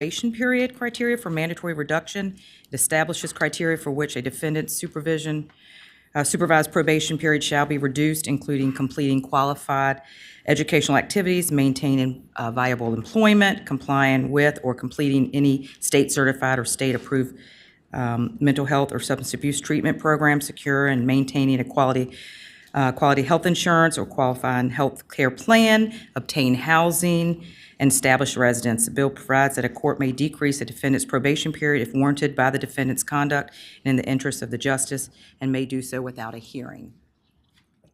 probation period criteria for mandatory reduction. It establishes criteria for which a defendant's supervised probation period shall be reduced, including completing qualified educational activities, maintaining viable employment, complying with or completing any state-certified or state-approved mental health or substance abuse treatment program, secure and maintaining a quality health insurance or qualifying health care plan, obtain housing, and establish residence. The bill provides that a court may decrease a defendant's probation period if warranted by the defendant's conduct and in the interest of the justice, and may do so without a hearing.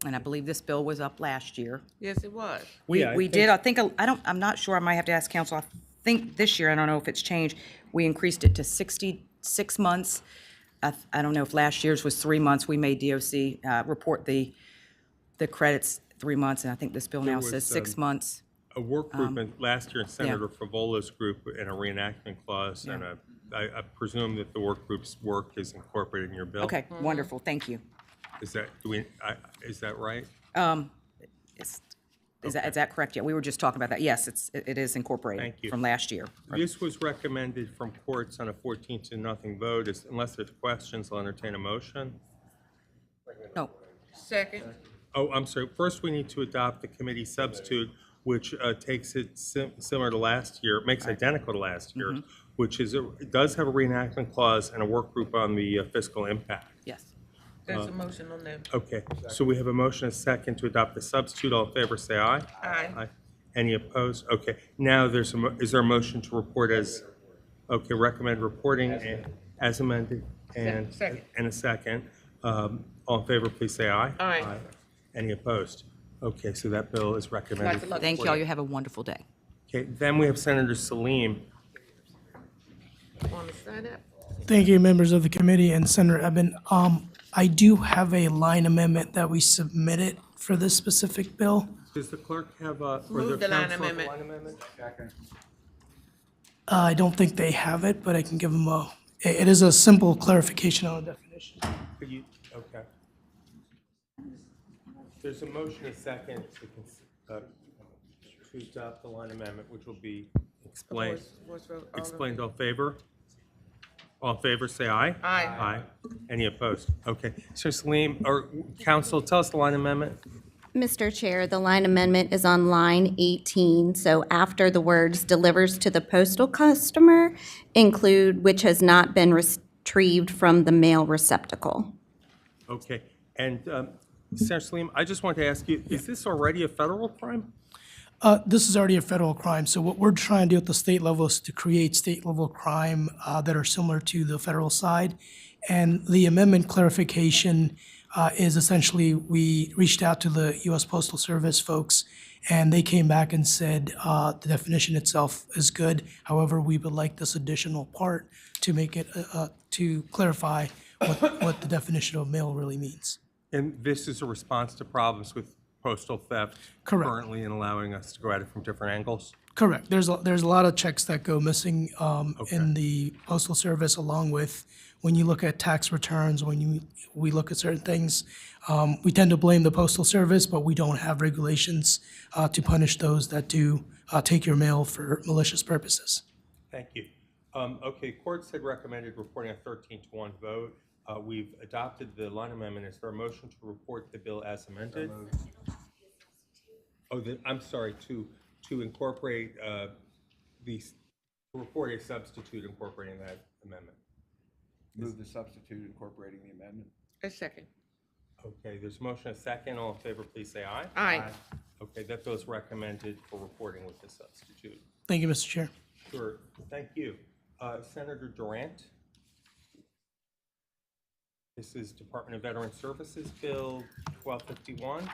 And I believe this bill was up last year. Yes, it was. I'm not sure, I might have to ask counsel. I think this year, I don't know if it's changed, we increased it to 66 months. I don't know if last year's was 3 months. We made DOC report the credits 3 months, and I think this bill now says 6 months. A work group last year in Senator Favola's group and a reenactment clause, and I presume that the work group's work is incorporated in your bill. Okay, wonderful, thank you. Is that right? Is that correct? Yeah, we were just talking about that. Yes, it is incorporated. Thank you. From last year. This was recommended from courts on a 14-0 vote. Unless there's questions, I'll entertain a motion. No. Second. Oh, I'm sorry. First, we need to adopt the committee substitute, which takes it similar to last year, makes it identical to last year, which is it does have a reenactment clause and a work group on the fiscal impact. Yes. There's a motion on that. Okay, so we have a motion, a second, to adopt the substitute. All in favor, say aye. Aye. Any opposed? Okay, now is there a motion to report as, recommend reporting as amended and Second. and a second. All in favor, please say aye. Aye. Any opposed? Okay, so that bill is recommended. Lots of Thank you all. You have a wonderful day. Okay, then we have Senator Salim. Want to sign up? Thank you, members of the committee and Senator Eben. I do have a line amendment that we submitted for this specific bill. Does the clerk have a, or Move the line council have a amendment. line amendment? I don't think they have it, but I can give them it is a simple clarification on the definition. Could you, okay. There's a motion, a second, to adopt the line amendment, which will be explained. Voice vote. Explained, all in favor? All in favor, say aye. Aye. Aye. Any opposed? Okay. Sir Salim, or counsel, tell us the line amendment. Mr. Chair, the line amendment is on line 18. So after the words delivers to the postal customer, include which has not been retrieved from the mail receptacle. Okay. And Senator Salim, I just wanted to ask you, is this already a federal crime? This is already a federal crime, so what we're trying to do at the state level is to create state-level crime that are similar to the federal side. And the amendment clarification is essentially, we reached out to the U.S. Postal Service folks, and they came back and said the definition itself is good. However, we would like this additional part to make it, to clarify what the definition of mail really means. And this is a response to problems with postal theft Correct. currently, and allowing us to go at it from different angles? Correct. There's a lot of checks that go missing in the Postal Service, along with when you look at tax returns, we look at certain things. We tend to blame the Postal Service, but we don't have regulations to punish those that do take your mail for malicious purposes. Thank you. Okay, courts had recommended reporting a 13-1 vote. We've adopted the line amendment. Is there a motion to report the bill as amended? Oh, I'm sorry, to incorporate to report a substitute incorporating that amendment. Move the substitute incorporating the amendment. A second. Okay, there's a motion, a second. All in favor, please say aye. Aye. Okay, that bill is recommended for reporting with the substitute. Thank you, Mr. Chair. Sure, thank you. Senator Durant. This is Department of Veteran Services Bill 1251.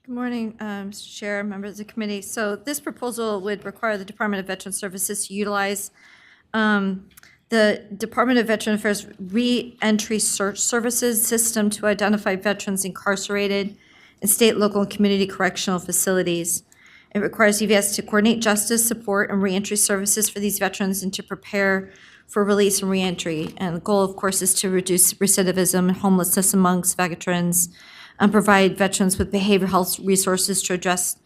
Good morning, Mr. Chair, members of the committee. So this proposal would require the Department of Veteran Services to utilize the Department of Veteran Affairs Re-Entry Search Services system to identify veterans incarcerated in state, local, and community correctional facilities. It requires EVS to coordinate justice, support, and reentry services for these veterans and to prepare for release and reentry. And the goal, of course, is to reduce recidivism and homelessness amongst veterans and provide veterans with behavioral health resources to address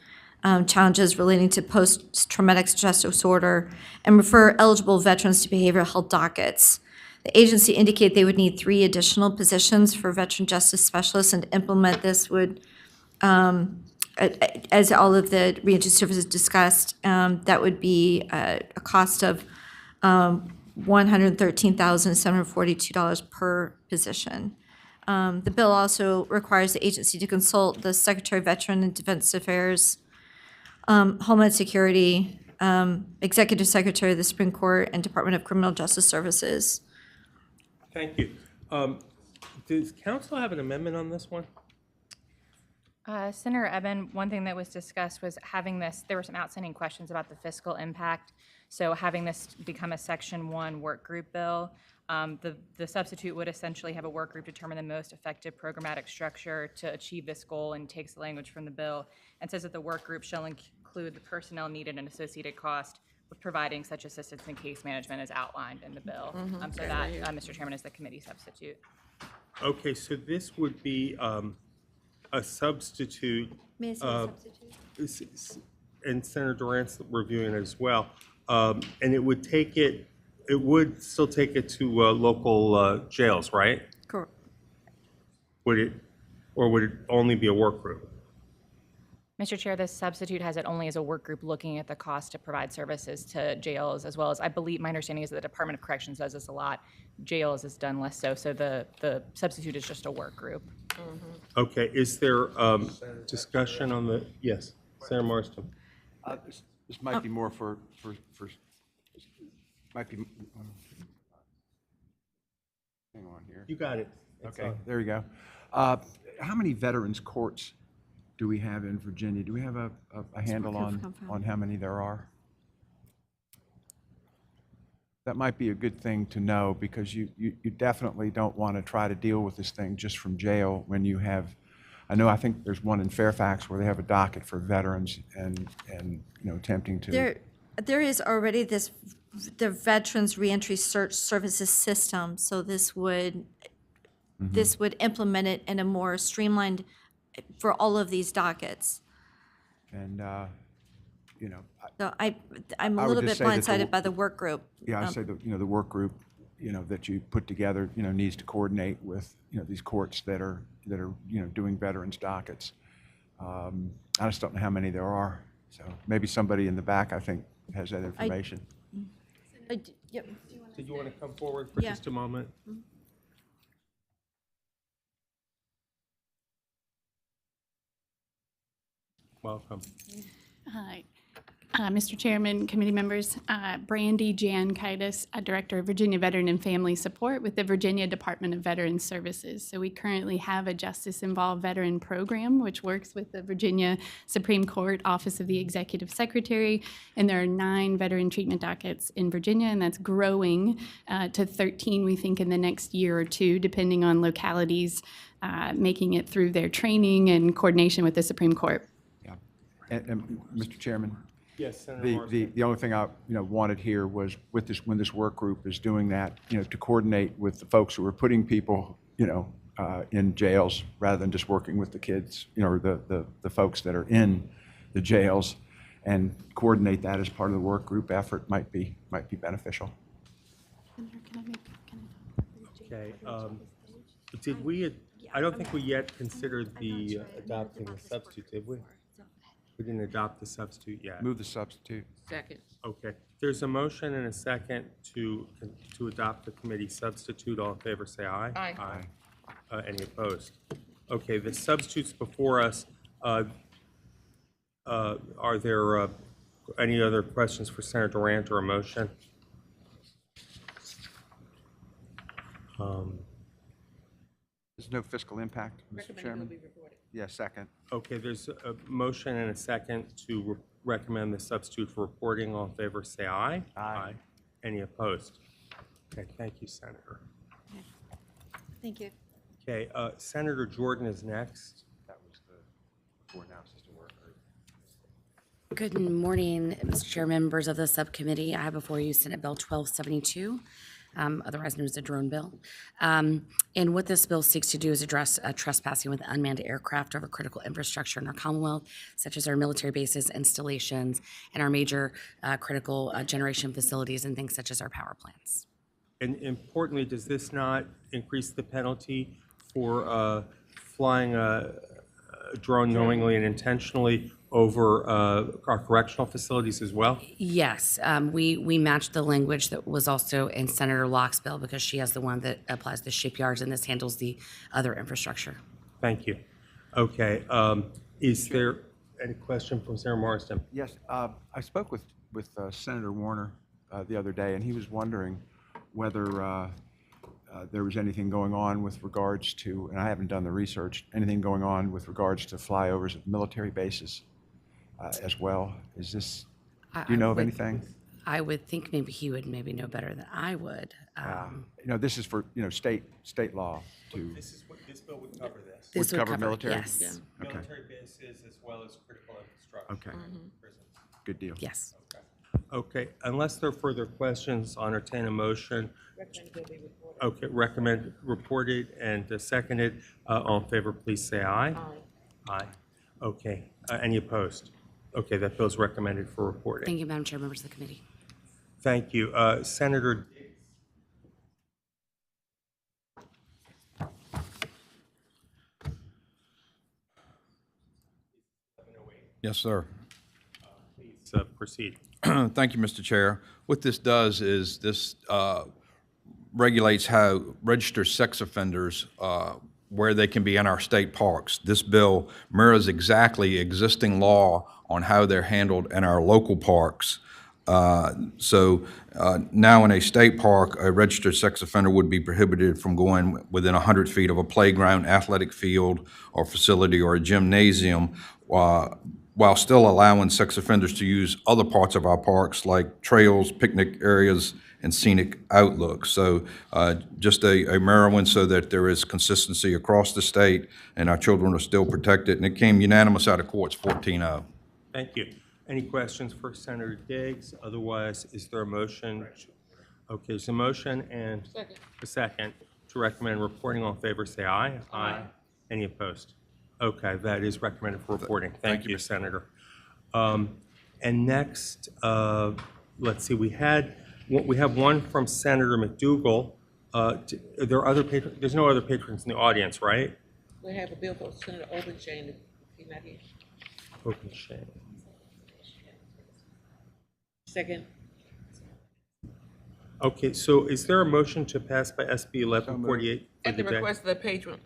challenges relating to post-traumatic stress disorder and refer eligible veterans to behavioral health dockets. The agency indicated they would need 3 additional positions for veteran justice specialists, and to implement this would, as all of the reentry services discussed, that would be a cost of $113,742 per position. The bill also requires the agency to consult the Secretary of Veteran and Defense Affairs, Homeland Security, Executive Secretary of the Supreme Court, and Department of Criminal Justice Services. Thank you. Does council have an amendment on this one? Senator Eben, one thing that was discussed was having this, there were some outstanding questions about the fiscal impact. So having this become a Section 1 work group bill, the substitute would essentially have a work group determine the most effective programmatic structure to achieve this goal, and takes the language from the bill and says that the work group shall include the personnel needed and associated cost with providing such assistance in case management as outlined in the bill. So that, Mr. Chairman, is the committee substitute. Okay, so this would be a substitute. May I say substitute? And Senator Durant's reviewing it as well. And it would take it, it would still take it to local jails, right? Correct. Would it, or would it only be a work group? Mr. Chair, this substitute has it only as a work group looking at the cost to provide services to jails, as well as, I believe, my understanding is that the Department of Corrections does this a lot. Jails is done less so, so the substitute is just a work group. Okay, is there discussion on the, yes, Senator Marston? This might be more for, might be, hang on here. You got it. It's Okay, on. there you go. How many veterans courts do we have in Virginia? Do we have a handle on how many there are? That might be a good thing to know, because you definitely don't want to try to deal with this thing just from jail when you have, I think there's one in Fairfax where they have a docket for veterans and attempting to. There is already the Veterans Reentry Search Services System, so this would implement it in a more streamlined for all of these dockets. And, So I'm I a would little bit just say that blindsided by the work group. yeah, I say that, the work group, that you put together, needs to coordinate with, these courts that are, doing veterans dockets. I just don't know how many there are. So maybe somebody in the back, I think, has that information. Yep. Did you want to come forward for Yeah. just a moment? Welcome. Hi. Mr. Chairman, committee members, Brandy Giankaitis, Director of Virginia Veteran and Family Support with the Virginia Department of Veterans Services. So we currently have a Justice-Involved Veteran Program, which works with the Virginia Supreme Court Office of the Executive Secretary, and there are 9 veteran treatment dockets in Virginia, and that's growing to 13, we think, in the next year or two, depending on localities making it through their training and coordination with the Supreme Court. Yeah. And Mr. Chairman? Yes, Senator Marston. The only thing I, wanted here was with this, when this work group is doing that, to coordinate with the folks who are putting people, in jails, rather than just working with the kids, or the folks that are in the jails, and coordinate that as part of the work group effort might be beneficial. Okay, did we, I don't think we yet considered the adopting the substitute, did we? We didn't adopt the substitute yet. Move the substitute. Second. Okay, there's a motion and a second to adopt the committee substitute. All in favor, say aye. Aye. Aye. Any opposed? Okay, the substitutes before us, are there any other questions for Senator Durant or a motion? There's no fiscal impact, Mr. Chairman? Yeah, second. Okay, there's a motion and a second to recommend the substitute for reporting. All in favor, say aye. Aye. Any opposed? Okay, thank you, Senator. Thank you. Okay, Senator Jordan is next. That was the before now system work group. Good morning, Mr. Chair, members of the subcommittee. I have before you Senate Bill 1272. otherwise known as the drone bill. And what this bill seeks to do is address trespassing with unmanned aircraft over critical infrastructure in our Commonwealth, such as our military bases, installations, and our major critical generation facilities and things such as our power plants. And importantly, does this not increase the penalty for flying a drone knowingly and intentionally over our correctional facilities as well? Yes, we matched the language that was also in Senator Locke's bill because she has the one that applies to shipyards and this handles the other infrastructure. Thank you. Okay, is there any question from Senator Marsden? Yes, I spoke with Senator Warner the other day, and he was wondering whether there was anything going on with regards to, and I haven't done the research, anything going on with regards to flyovers of military bases as well. Is this, do you know of anything? I would think maybe he would maybe know better than I would. This is for, state law to This bill would cover this. This would would cover military? Yes, Yeah. Okay. Military bases as well as critical infrastructure. Okay. Prisons. Good deal. yes. Okay, unless there are further questions, I'll entertain a motion. Okay, recommend reported and seconded. All in favor, please say aye. Aye. Okay, any opposed? Okay, that bill is recommended for reporting. Thank you, Madam Chair, members of the committee. Thank you. Senator, Yes, sir. please proceed. Thank you, Mr. Chair. What this does is this regulates how registered sex offenders, where they can be in our state parks. This bill mirrors exactly existing law on how they're handled in our local parks. So now in a state park, a registered sex offender would be prohibited from going within 100 feet of a playground, athletic field, or facility, or a gymnasium, while still allowing sex offenders to use other parts of our parks like trails, picnic areas, and scenic outlooks. So just a mirror one so that there is consistency across the state and our children are still protected. And it came unanimous out of courts, 14-0. Thank you. Any questions for Senator Diggs? Otherwise, is there a motion? Okay, there's a motion and a second to recommend reporting. All in favor, say aye. Aye. Any opposed? Okay, that is recommended for reporting. Thank you, Senator. And next, let's see, we have one from Senator McDougal. There are other patrons. There's no other patrons in the audience, right? We have a bill for Senator Obenshain, if he's not here. Open shame. Second. Okay, so is there a motion to pass by SB 1148 for At the the day? request of the patron,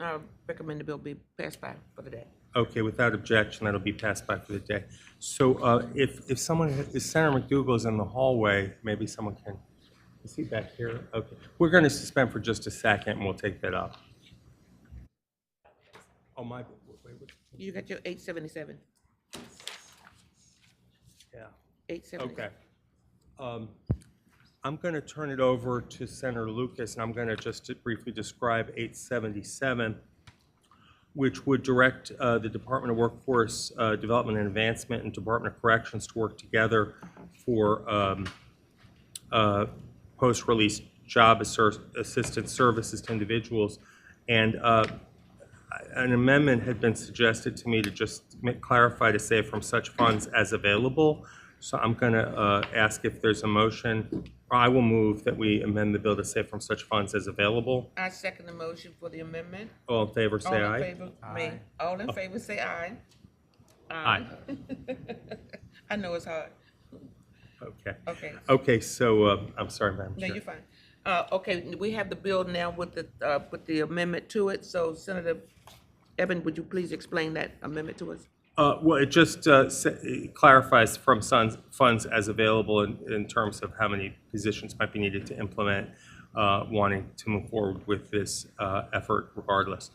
recommend the bill be passed by for the day. Okay, without objection, that'll be passed by for the day. So if Senator McDougal is in the hallway, maybe someone can, is he back here? Okay, we're going to suspend for just a second and we'll take that up. Oh, my, wait. You got your 877. Yeah. 877. Okay. I'm going to turn it over to Senator Lucas, and I'm going to just briefly describe 877, which would direct the Department of Workforce Development and Advancement and Department of Corrections to work together for post-release job assistance services to individuals. And an amendment had been suggested to me to just clarify to say from such funds as available. So I'm going to ask if there's a motion. I will move that we amend the bill to say from such funds as available. I second the motion for the amendment. All in favor, say All in aye. favor, me. All in favor, say aye. Aye. I know it's hard. Okay. Okay. Okay, so I'm sorry, Madam No, Chair. you're fine. Okay, we have the bill now with the amendment to it. So Senator Evan, would you please explain that amendment to us? Well, it just it clarifies from funds as available in terms of how many positions might be needed to implement wanting to move forward with this effort regardless.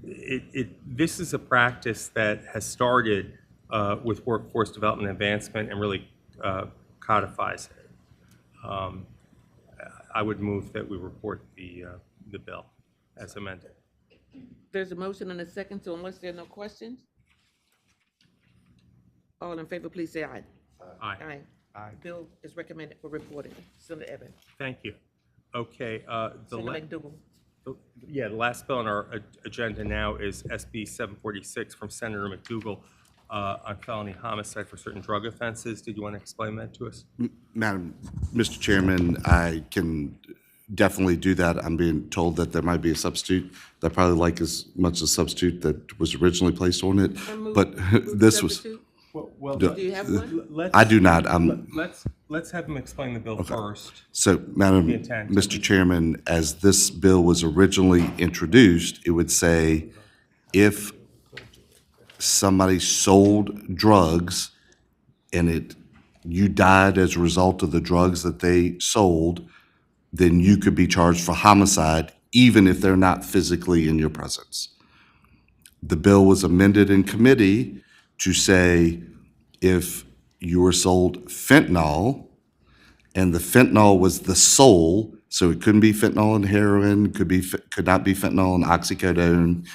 This is a practice that has started with workforce development and advancement and really codifies it. I would move that we report the bill as amended. There's a motion and a second, so unless there are no questions, all in favor, please say aye. Aye. Aye. Bill is recommended for reporting. Senator Evans. Thank you. Okay, Senator McDougal. yeah, the last bill on our agenda now is SB 746 from Senator McDougal on felony homicide for certain drug offenses. Did you want to explain that to us? Mr. Chairman, I can definitely do that. I'm being told that there might be a substitute that I probably like as much as substitute that was originally placed on it, but this was, Substitute? Well, Do you have one? I do not. Let's have him explain the bill first. So, Madam, The intent. Mr. Chairman, as this bill was originally introduced, it would say if somebody sold drugs and you died as a result of the drugs that they sold, then you could be charged for homicide, even if they're not physically in your presence. The bill was amended in committee to say if you were sold fentanyl and the fentanyl was the sole, so it couldn't be fentanyl and heroin, could not be fentanyl and oxycodone,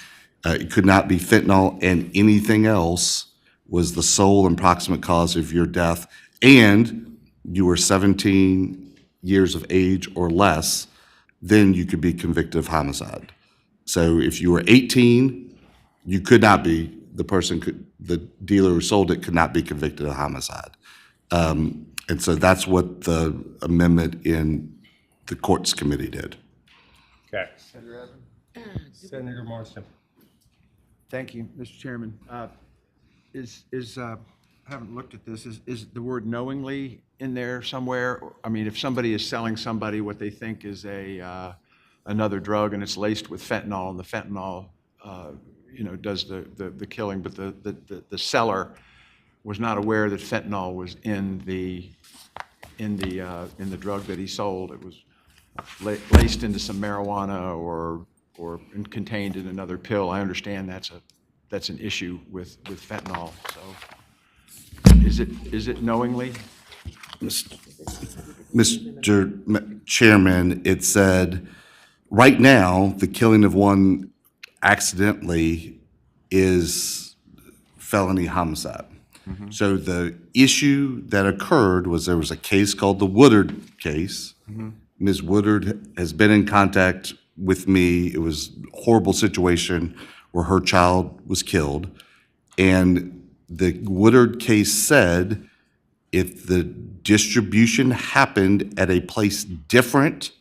it could not be fentanyl and anything else was the sole and proximate cause of your death, and you were 17 years of age or less, then you could be convicted of homicide. So if you were 18, you could not be, the dealer who sold it could not be convicted of homicide. And so that's what the amendment in the courts committee did. Okay. Senator Marston. Thank you, Mr. Chairman. I haven't looked at this, is the word knowingly in there somewhere? I mean, if somebody is selling somebody what they think is another drug and it's laced with fentanyl, and the fentanyl, does the killing, but the seller was not aware that fentanyl was in the drug that he sold. It was laced into some marijuana or contained in another pill. I understand that's an issue with fentanyl. So is it knowingly? Mr. Chairman, it said, right now, the killing of one accidentally is felony homicide. So the issue that occurred was there was a case called the Woodard case. Ms. Woodard has been in contact with me. It was a horrible situation where her child was killed. And the Woodard case said if the distribution happened at a place different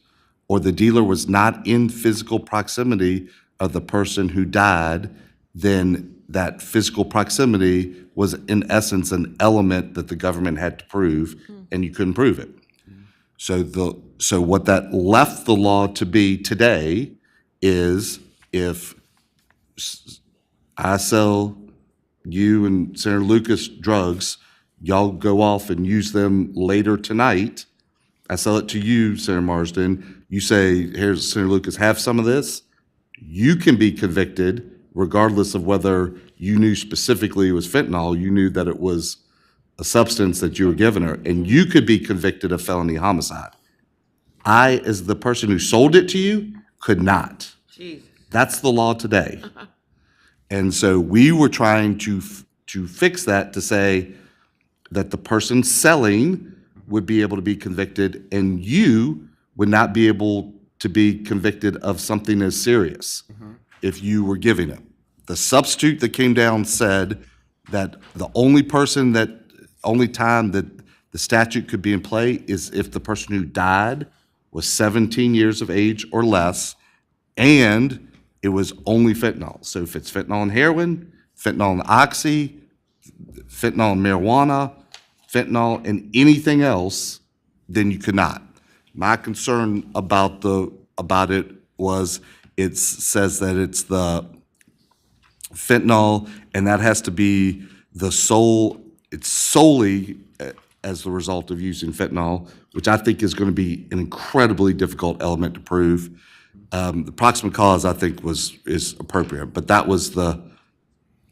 or the dealer was not in physical proximity of the person who died, then that physical proximity was in essence an element that the government had to prove, and you couldn't prove it. So what that left the law to be today is if I sell you and Senator Lucas drugs, y'all go off and use them later tonight. I sell it to you, Senator Marsden. You say, here's Senator Lucas, have some of this. You can be convicted regardless of whether you knew specifically it was fentanyl. You knew that it was a substance that you were giving her, and you could be convicted of felony homicide. I, as the person who sold it to you, could not. Jesus. That's the law today. And so we were trying to fix that to say that the person selling would be able to be convicted and you would not be able to be convicted of something as serious if you were giving it. The substitute that came down said that the only time that the statute could be in play is if the person who died was 17 years of age or less, and it was only fentanyl. So if it's fentanyl and heroin, fentanyl and oxy, fentanyl and marijuana, fentanyl and anything else, then you could not. My concern about it was it says that it's the fentanyl, and that has to be it's solely as the result of using fentanyl, which I think is going to be an incredibly difficult element to prove. The proximate cause, I think, is appropriate, but that was the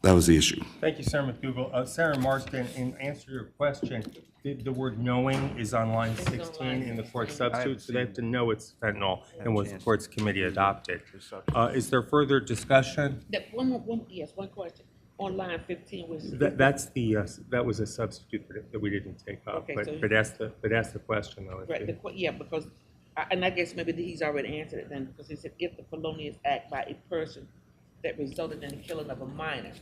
issue. Thank you, Senator McDougal. Senator Marsden, in answer to your question, the word knowing is on line 16 in the court substitute, so they have to know it's fentanyl and was the court's committee adopted. Is there further discussion? One question. On line 15 was. That's the, that was a substitute that we didn't take up, Okay, but, so- but that's the question though. Right, yeah, because, and I guess maybe he's already answered it then, because he said if the felonious act by a person that resulted in the killing of a minor,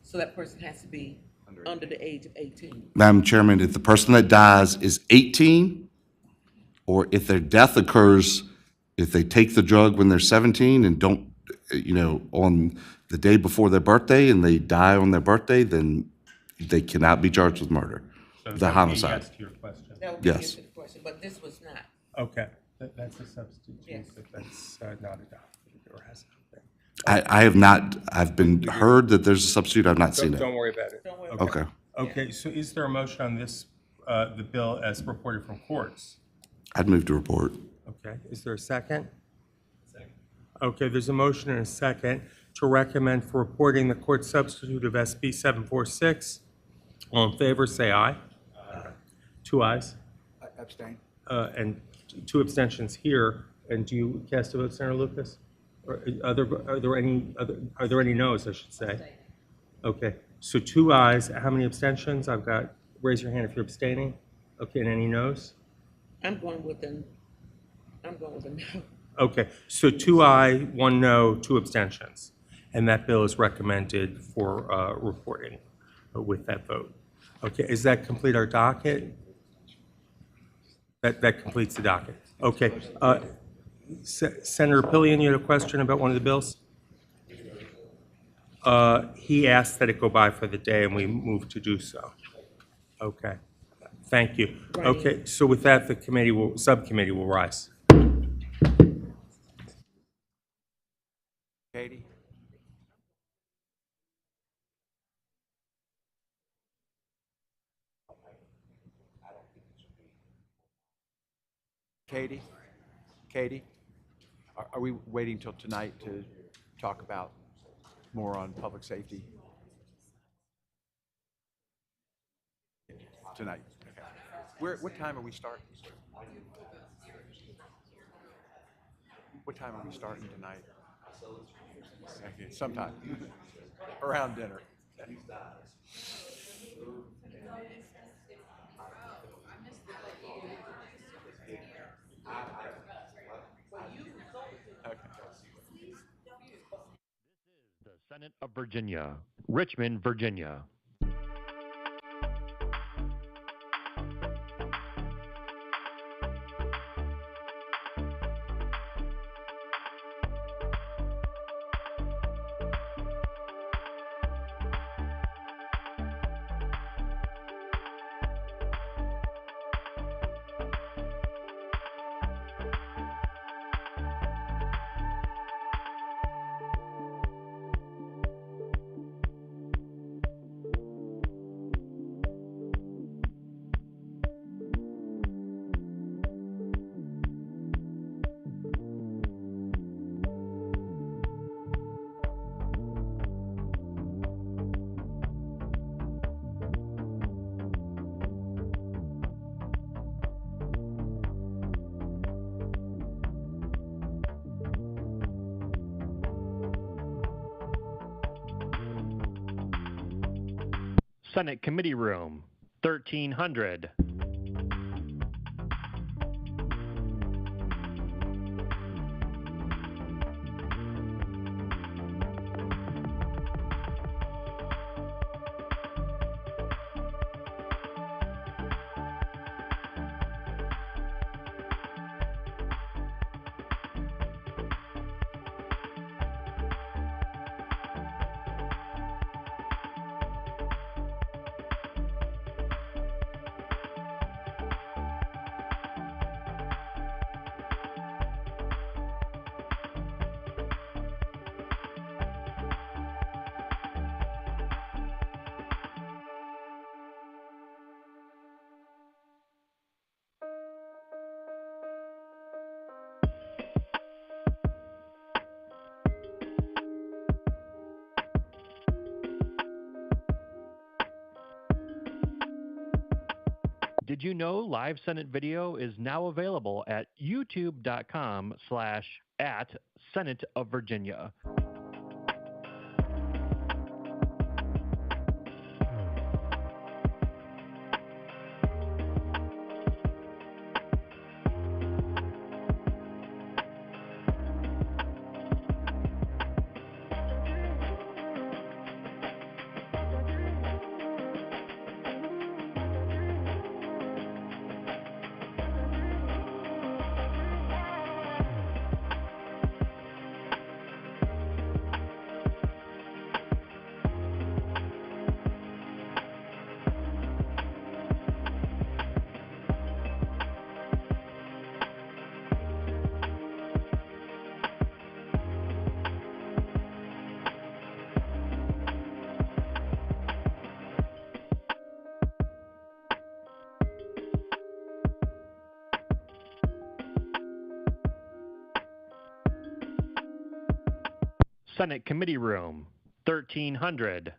so that person has to be under the age of 18. Madam Chairman, if the person that dies is 18, or if their death occurs, if they take the drug when they're 17 and don't, on the day before their birthday and they die on their birthday, then they cannot be charged with murder, So the that would be homicide. yes to your question. That would be Yes. yes to the question, but this was not. Okay, that's a substitute, Yes. but that's not adopted or hasn't been. I have not, I've been heard that there's a substitute, I've not seen Don't it. worry about it. Don't worry Okay. Okay, so is there a motion on this, the bill as reported from courts? I'd move to report. Okay, is there a second? Second. Okay, there's a motion and a second to recommend for reporting the court substitute of SB 746. All in favor, say aye. Aye. 2 ayes, Abstain. and 2 abstentions here. And do you cast a vote, Senator Lucas? Or are there any noes, I should say? Okay, so 2 ayes, how many abstentions? I've got, raise your hand if you're abstaining. Okay, and any noes? I'm going with a no. Okay, so 2 aye, 1 no, 2 abstentions. And that bill is recommended for reporting with that vote. Okay, does that complete our docket? That completes the docket. Okay. Senator Pillion, you had a question about one of the bills? He asked that it go by for the day, and we moved to do so. Okay, thank you. Okay, so with that, the subcommittee will rise. Katie? Katie? Are we waiting till tonight to talk about more on public safety? Tonight, okay. What time are we starting? What time are we starting tonight? Okay, sometime, around dinner. The Senate of Virginia, Richmond, Virginia. Senate Committee Room, 1300. Did you know live Senate video is now available at youtube.com/@Senate of Virginia. Senate Committee Room, 1300.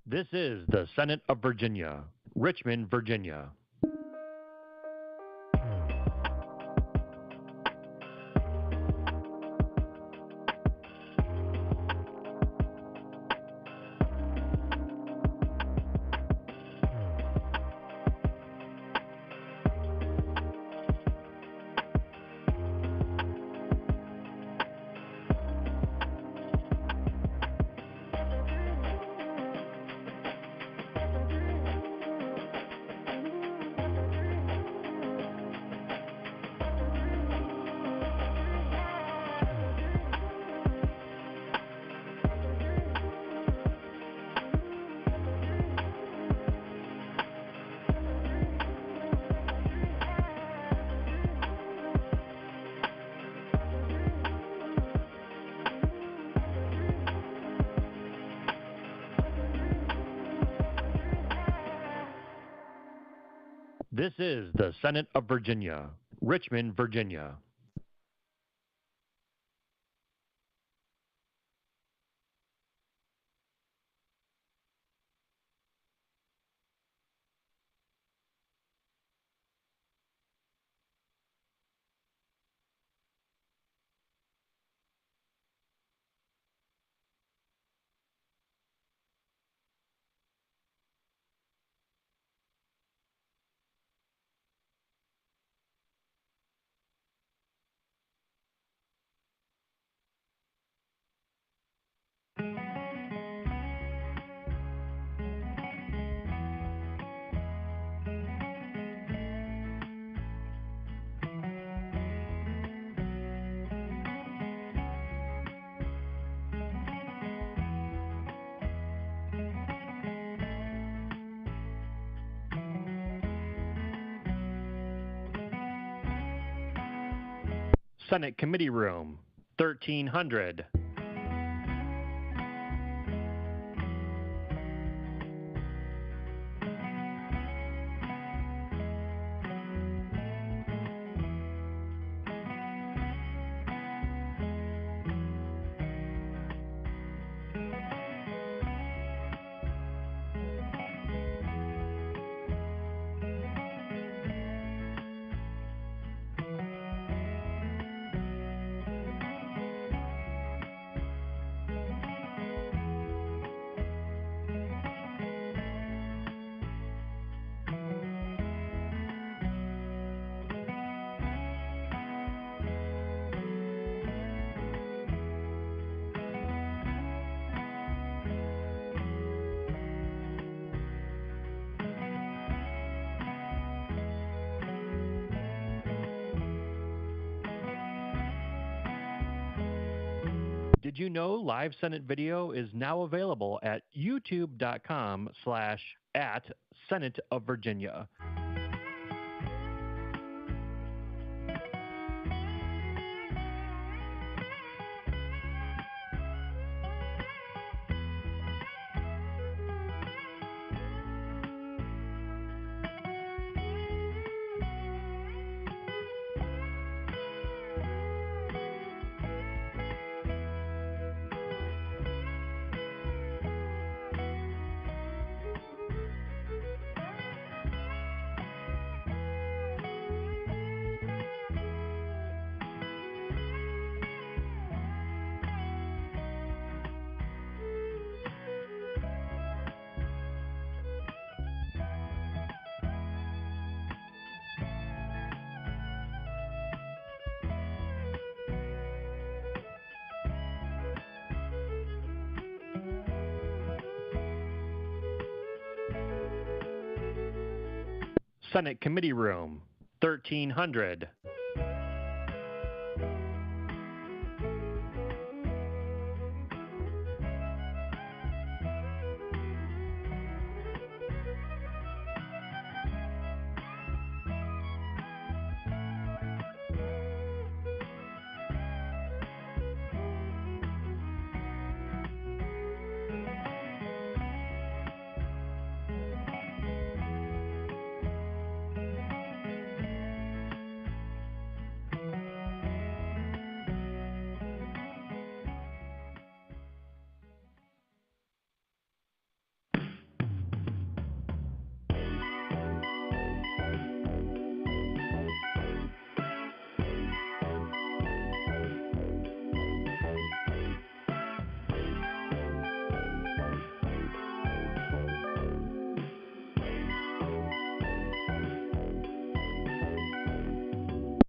This is the Senate of Virginia, Richmond, Virginia. This is the Senate of Virginia, Richmond, Virginia. Senate Committee Room, 1300. Did you know live Senate video is now available at youtube.com/@Senate of Virginia. Senate Committee Room, 1300.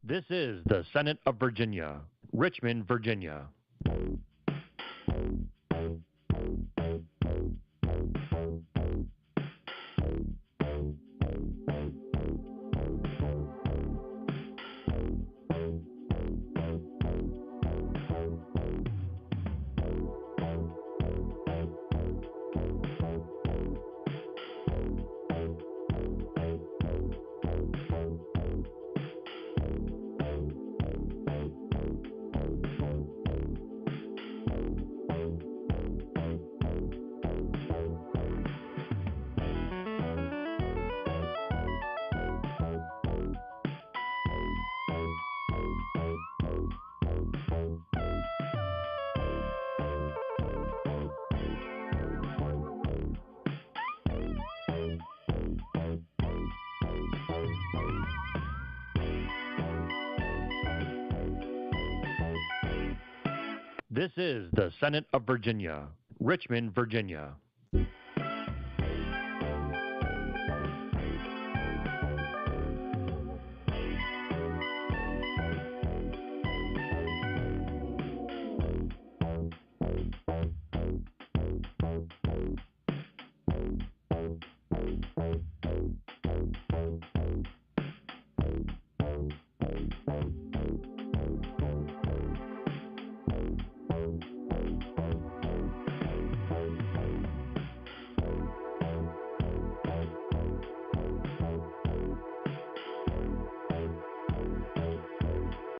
This is the Senate of Virginia, Richmond, Virginia. This is the Senate of Virginia, Richmond, Virginia.